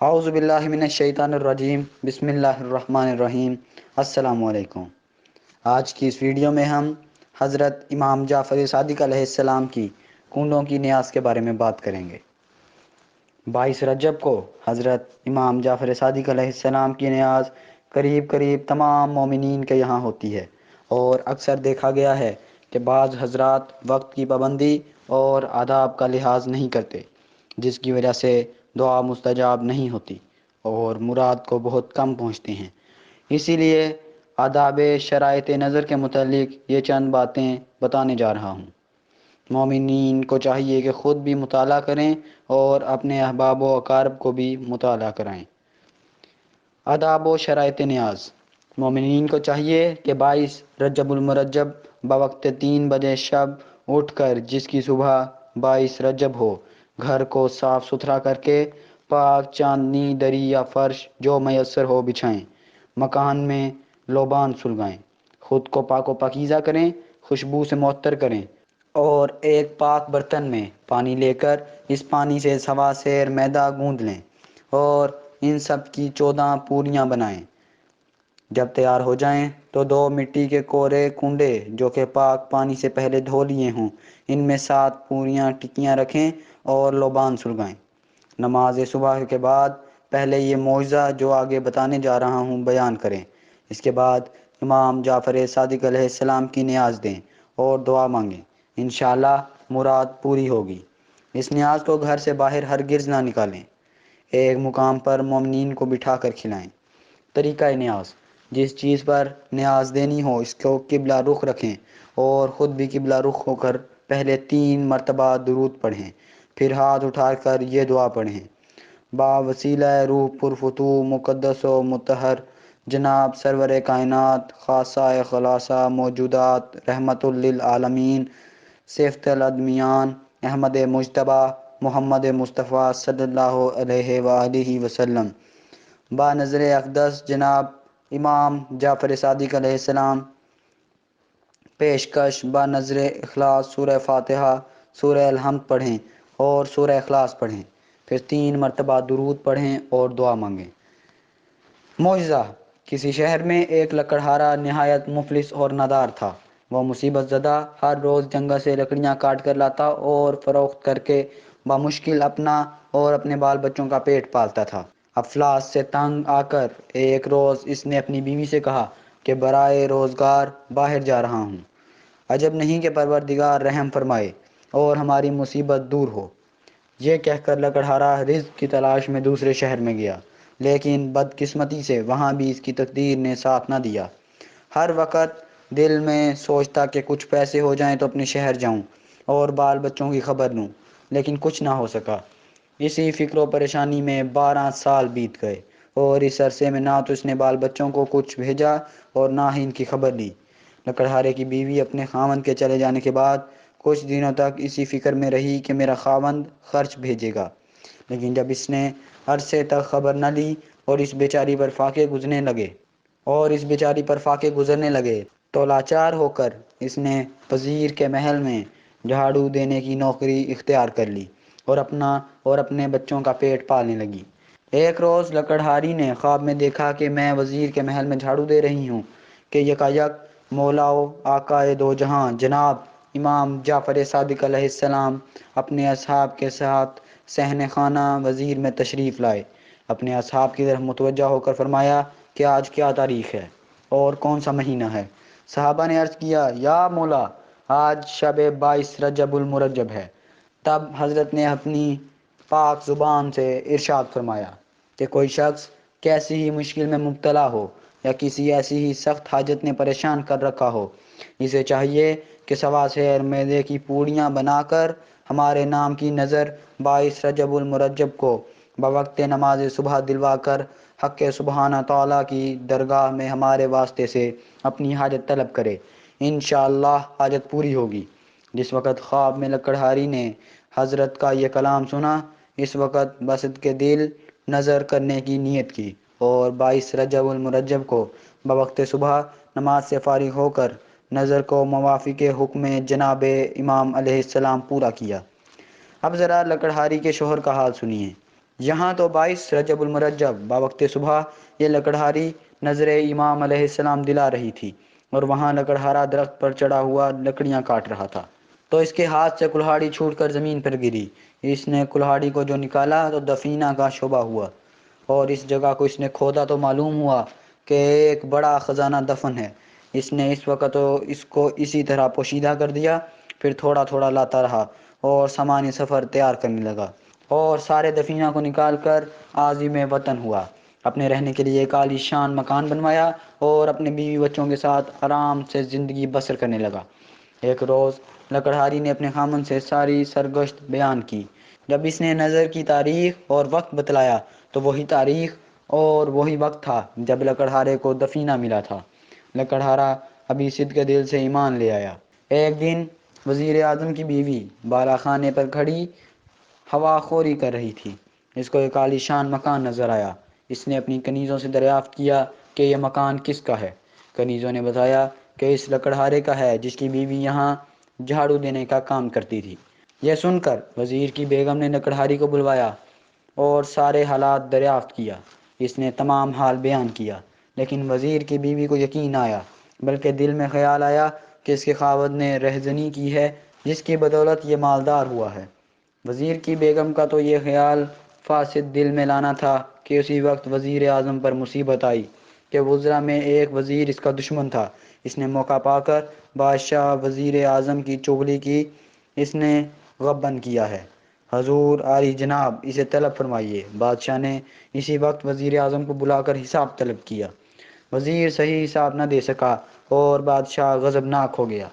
اعوذ باللہ من الشیطان الرجیم، بسم اللہ الرحمن الرحیم۔ السلام علیکم۔ آج کی اس ویڈیو میں ہم حضرت امام جعفر صادق علیہ السلام کی کنڈوں کی نیاز کے بارے میں بات کریں گے۔ 22 رجب کو حضرت امام جعفر صادق علیہ السلام کی نیاز قریب تمام مومنین کے یہاں ہوتی ہے، اور اکثر دیکھا گیا ہے کہ بعض حضرات وقت کی پابندی اور آداب کا لحاظ نہیں کرتے، جس کی وجہ سے دعا مستجاب نہیں ہوتی اور مراد کو بہت کم پہنچتے ہیں۔ اسی لیے آداب شرائط نظر کے متعلق یہ چند باتیں بتانے جا رہا ہوں۔ مومنین کو چاہیے کہ خود بھی مطالعہ کریں اور اپنے احباب و اقارب کو بھی مطالعہ کرائیں۔ آداب و شرائط نیاز: مومنین کو چاہیے کہ 22 رجب المرجب بوقت 3 بجے شب اٹھ کر، جس کی صبح 22 رجب ہو، گھر کو صاف ستھرا کر کے پاک چاندنی دری یا فرش جو میسر ہو بچھائیں، مکان میں لوبان سلگائیں، خود کو پاک و پاکیزہ کریں، خوشبو سے معطر کریں، اور ایک پاک برتن میں پانی لے کر اس پانی سے سوا سیر میدہ گوندھ لیں اور ان سب کی 14 پوریاں بنائیں۔ جب تیار ہو جائیں تو 2 مٹی کے کورے کنڈے جو کہ پاک پانی سے پہلے دھو لیے ہوں، ان میں 7 پوریاں ٹکیاں رکھیں اور لوبان سلگائیں۔ نماز صبح کے بعد پہلے یہ معجزہ جو آگے بتانے جا رہا ہوں بیان کریں۔ اس کے بعد امام جعفر صادق علیہ السلام کی نیاز دیں اور دعا مانگیں، انشاءاللہ مراد پوری ہوگی۔ اس نیاز کو گھر سے باہر ہرگز نہ نکالیں، ایک مقام پر مومنین کو بٹھا کر کھلائیں۔ طریقہ نیاز: جس چیز پر نیاز دینی ہو اس کو قبلہ رخ رکھیں اور خود بھی قبلہ رخ ہو کر پہلے 3 مرتبہ درود پڑھیں، پھر ہاتھ اٹھا کر یہ دعا پڑھیں: با وسیلہ روح پرفتوح مقدس و مطہر جناب سرور کائنات خاصہ خلاصہ موجودات رحمت للعالمین صفت الادمیان احمد مجتبیٰ محمد مصطفیٰ صلی اللہ علیہ وآلہ وسلم، با نظر اقدس جناب امام جعفر صادق علیہ السلام، پیشکش با نظر اخلاص سورہ فاتحہ سورہ الحمد پڑھیں اور سورہ اخلاص پڑھیں، پھر 3 مرتبہ درود پڑھیں اور دعا مانگیں۔ معجزہ: کسی شہر میں ایک لکڑہارا نہایت مفلس اور نادار تھا۔ وہ مصیبت زدہ ہر روز جنگل سے لکڑیاں کاٹ کر لاتا اور فروخت کر کے بمشکل اپنا اور اپنے بال بچوں کا پیٹ پالتا تھا۔ افلاس سے تنگ آ کر ایک روز اس نے اپنی بیوی سے کہا کہ برائے روزگار باہر جا رہا ہوں، عجب نہیں کہ پروردگار رحم فرمائے اور ہماری مصیبت دور ہو۔ یہ کہہ کر لکڑہارا رزق کی تلاش میں دوسرے شہر میں گیا، لیکن بدقسمتی سے وہاں بھی اس کی تقدیر نے ساتھ نہ دیا۔ ہر وقت دل میں سوچتا کہ کچھ پیسے ہو جائیں تو اپنے شہر جاؤں اور بال بچوں کی خبر لوں، لیکن کچھ نہ ہو سکا۔ اسی فکر و پریشانی میں 12 سال بیت گئے اور اس عرصے میں نہ تو اس نے بال بچوں کو کچھ بھیجا اور نہ ہی ان کی خبر لی۔ لکڑہارے کی بیوی اپنے خاوند کے چلے جانے کے بعد کچھ دنوں تک اسی فکر میں رہی کہ میرا خاوند خرچ بھیجے گا، لیکن جب اس نے عرصے تک خبر نہ لی اور اس بیچاری پر فاقے گزرنے لگے تو لاچار ہو کر اس نے وزیر کے محل میں جھاڑو دینے کی نوکری اختیار کر لی اور اپنا اور اپنے بچوں کا پیٹ پالنے لگی۔ ایک روز لکڑہاری نے خواب میں دیکھا کہ میں وزیر کے محل میں جھاڑو دے رہی ہوں کہ یکایک مولا و آقائے دو جہاں جناب امام جعفر صادق علیہ السلام اپنے اصحاب کے ساتھ صحن خانہ وزیر میں تشریف لائے۔ اپنے اصحاب کی طرف متوجہ ہو کر فرمایا کہ آج کیا تاریخ ہے اور کون سا مہینہ ہے؟ صحابہ نے عرض کیا یا مولا، آج شب 22 رجب المرجب ہے۔ تب حضرت نے اپنی پاک زبان سے ارشاد فرمایا کہ کوئی شخص کیسی ہی مشکل میں مبتلا ہو یا کسی ایسی ہی سخت حاجت نے پریشان کر رکھا ہو، اسے چاہیے کہ سوا سیر میدے کی پوڑیاں بنا کر ہمارے نام کی نظر 22 رجب المرجب کو بوقت نماز صبح دلوا کر حق سبحانہ تعالیٰ کی درگاہ میں ہمارے واسطے سے اپنی حاجت طلب کرے، انشاءاللہ حاجت پوری ہوگی۔ جس وقت خواب میں لکڑہاری نے حضرت کا یہ کلام سنا، اس وقت بصدق دل نظر کرنے کی نیت کی اور 22 رجب المرجب کو بوقت صبح نماز سے فارغ ہو کر نظر کو موافق حکم جناب امام علیہ السلام پورا کیا۔ اب ذرا لکڑہاری کے شوہر کا حال سنیے۔ یہاں تو 22 رجب المرجب باوقت صبح یہ لکڑہاری نظر امام علیہ السلام دلا رہی تھی، اور وہاں لکڑہارا درخت پر چڑھا ہوا لکڑیاں کاٹ رہا تھا، تو اس کے ہاتھ سے کلہاڑی چھوٹ کر زمین پر گری۔ اس نے کلہاڑی کو جو نکالا تو دفینہ کا شعبہ ہوا، اور اس جگہ کو اس نے کھودا تو معلوم ہوا کہ ایک بڑا خزانہ دفن ہے۔ اس نے اس وقت اس کو اسی طرح پوشیدہ کر دیا، پھر تھوڑا تھوڑا لاتا رہا اور سامان سفر تیار کرنے لگا، اور سارے دفینہ کو نکال کر عازم وطن ہوا، اپنے رہنے کے لیے ایک عالی شان مکان بنوایا اور اپنے بیوی بچوں کے ساتھ آرام سے زندگی بسر کرنے لگا۔ ایک روز لکڑہاری نے اپنے خامن سے ساری سرگشت بیان کی۔ جب اس نے نظر کی تاریخ اور وقت بتلایا تو وہی تاریخ اور وہی وقت تھا جب لکڑہارے کو دفینہ ملا تھا۔ لکڑہارا ابھی صدق کے دل سے ایمان لے آیا۔ ایک دن وزیر اعظم کی بیوی بالا خانے پر کھڑی ہوا خوری کر رہی تھی۔ اس کو ایک عالی شان مکان نظر آیا۔ اس نے اپنی کنیزوں سے دریافت کیا کہ یہ مکان کس کا ہے۔ کنیزوں نے بتایا کہ اس لکڑہارے کا ہے جس کی بیوی یہاں جھاڑو دینے کا کام کرتی تھی۔ یہ سن کر وزیر کی بیگم نے لکڑہاری کو بلوایا اور سارے حالات دریافت کیا۔ اس نے تمام حال بیان کیا، لیکن وزیر کی بیوی کو یقین آیا، بلکہ دل میں خیال آیا کہ اس کے خاوند نے رہزنی کی ہے جس کی بدولت یہ مالدار ہوا ہے۔ وزیر کی بیگم کا تو یہ خیال فاسد دل میں لانا تھا کہ اسی وقت وزیر اعظم پر مصیبت آئی کہ وزراء میں ایک وزیر اس کا دشمن تھا۔ اس نے موقع پا کر بادشاہ وزیر اعظم کی چغلی کی۔ اس نے غبن کیا ہے، حضور عالی جناب اسے طلب فرمائیے۔ بادشاہ نے اسی وقت وزیر اعظم کو بلا کر حساب طلب کیا۔ وزیر صحیح حساب نہ دے سکا اور بادشاہ غضبناک ہو گیا۔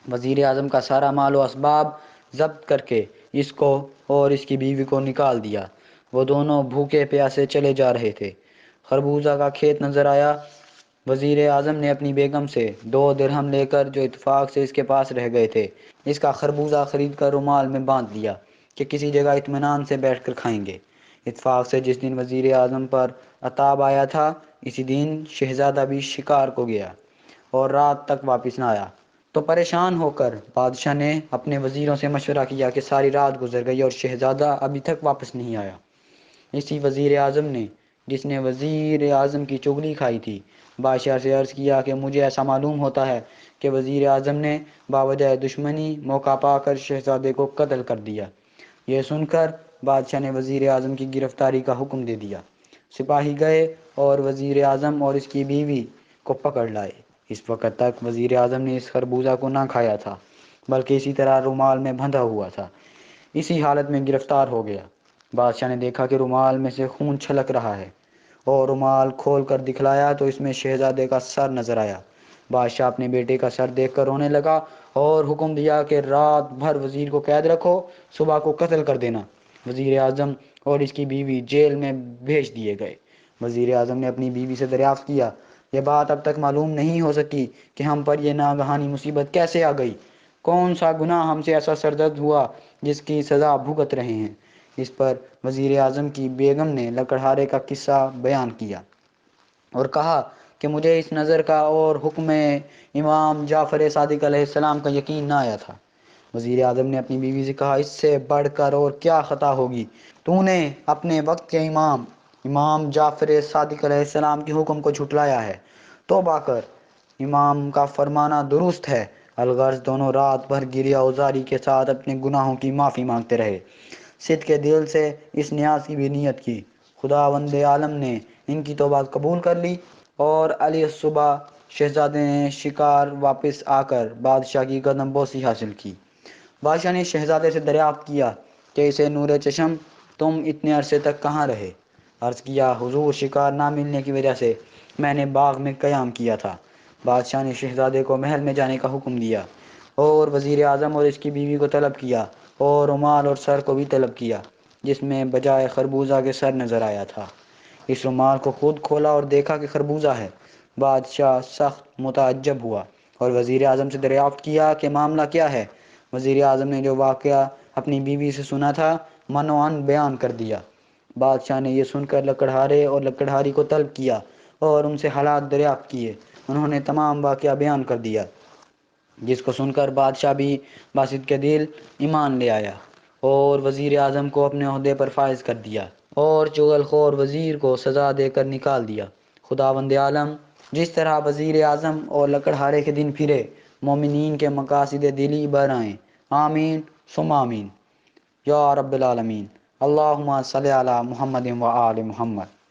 وزیر اعظم کا سارا مال و اسباب ضبط کر کے اس کو اور اس کی بیوی کو نکال دیا۔ وہ دونوں بھوکے پیاسے چلے جا رہے تھے۔ خربوزہ کا کھیت نظر آیا۔ وزیر اعظم نے اپنی بیگم سے 2 درہم لے کر جو اتفاق سے اس کے پاس رہ گئے تھے، اس کا خربوزہ خرید کر رومال میں باندھ لیا کہ کسی جگہ اطمینان سے بیٹھ کر کھائیں گے۔ اتفاق سے جس دن وزیر اعظم پر عتاب آیا تھا، اسی دن شہزادہ بھی شکار کو گیا اور رات تک واپس نہ آیا۔ تو پریشان ہو کر بادشاہ نے اپنے وزیروں سے مشورہ کیا کہ ساری رات گزر گئی اور شہزادہ ابھی تک واپس نہیں آیا۔ اسی وزیر اعظم نے جس نے وزیر اعظم کی چغلی کھائی تھی، بادشاہ سے عرض کیا کہ مجھے ایسا معلوم ہوتا ہے کہ وزیر اعظم نے باوجہ دشمنی موقع پا کر شہزادے کو قتل کر دیا۔ یہ سن کر بادشاہ نے وزیر اعظم کی گرفتاری کا حکم دے دیا۔ سپاہی گئے اور وزیر اعظم اور اس کی بیوی کو پکڑ لائے۔ اس وقت تک وزیر اعظم نے اس خربوزہ کو نہ کھایا تھا، بلکہ اسی طرح رومال میں بندھا ہوا تھا۔ اسی حالت میں گرفتار ہو گیا۔ بادشاہ نے دیکھا کہ رومال میں سے خون چھلک رہا ہے، اور رومال کھول کر دکھلایا تو اس میں شہزادے کا سر نظر آیا۔ بادشاہ اپنے بیٹے کا سر دیکھ کر رونے لگا اور حکم دیا کہ رات بھر وزیر کو قید رکھو، صبح کو قتل کر دینا۔ وزیر اعظم اور اس کی بیوی جیل میں بھیج دیے گئے۔ وزیر اعظم نے اپنی بیوی سے دریافت کیا، یہ بات اب تک معلوم نہیں ہو سکی کہ ہم پر یہ ناگہانی مصیبت کیسے آ گئی، کون سا گناہ ہم سے ایسا سرزد ہوا جس کی سزا بھگت رہے ہیں۔ اس پر وزیر اعظم کی بیگم نے لکڑہارے کا قصہ بیان کیا اور کہا کہ مجھے اس نظر کا اور حکم امام جعفر صادق علیہ السلام کا یقین نہ آیا تھا۔ وزیر اعظم نے اپنی بیوی سے کہا، اس سے بڑھ کر اور کیا خطا ہوگی، تو نے اپنے وقت کے امام جعفر صادق علیہ السلام کے حکم کو جھٹلایا ہے۔ توبہ کر، امام کا فرمانا درست ہے۔ الغرض دونوں رات بھر گریہ وزاری کے ساتھ اپنے گناہوں کی معافی مانگتے رہے، صدق کے دل سے اس نیاز کی بھی نیت کی۔ خداوند عالم نے ان کی توبہ قبول کر لی، اور علی الصبح شہزادے نے شکار واپس آ کر بادشاہ کی قدم بوسی حاصل کی۔ بادشاہ نے شہزادے سے دریافت کیا کہ اسے نور چشم تم اتنے عرصے تک کہاں رہے؟ عرض کیا، حضور شکار نہ ملنے کی وجہ سے میں نے باغ میں قیام کیا تھا۔ بادشاہ نے شہزادے کو محل میں جانے کا حکم دیا اور وزیر اعظم اور اس کی بیوی کو طلب کیا اور رومال اور سر کو بھی طلب کیا جس میں بجائے خربوزہ کے سر نظر آیا تھا۔ اس رومال کو خود کھولا اور دیکھا کہ خربوزہ ہے۔ بادشاہ سخت متعجب ہوا اور وزیر اعظم سے دریافت کیا کہ معاملہ کیا ہے۔ وزیر اعظم نے جو واقعہ اپنی بیوی سے سنا تھا من و عن بیان کر دیا۔ بادشاہ نے یہ سن کر لکڑہارے اور لکڑہاری کو طلب کیا اور ان سے حالات دریافت کیے۔ انہوں نے تمام واقعہ بیان کر دیا، جس کو سن کر بادشاہ بھی باسط کے دل ایمان لے آیا اور وزیر اعظم کو اپنے عہدے پر فائز کر دیا اور چغل خور وزیر کو سزا دے کر نکال دیا۔ خداوند عالم جس طرح وزیر اعظم اور لکڑہارے کے دن پھرے، مومنین کے مقاصد دلی بر آئیں۔ آمین ثم آمین یا رب العالمین۔ اللہم صلی علی محمد و آل محمد۔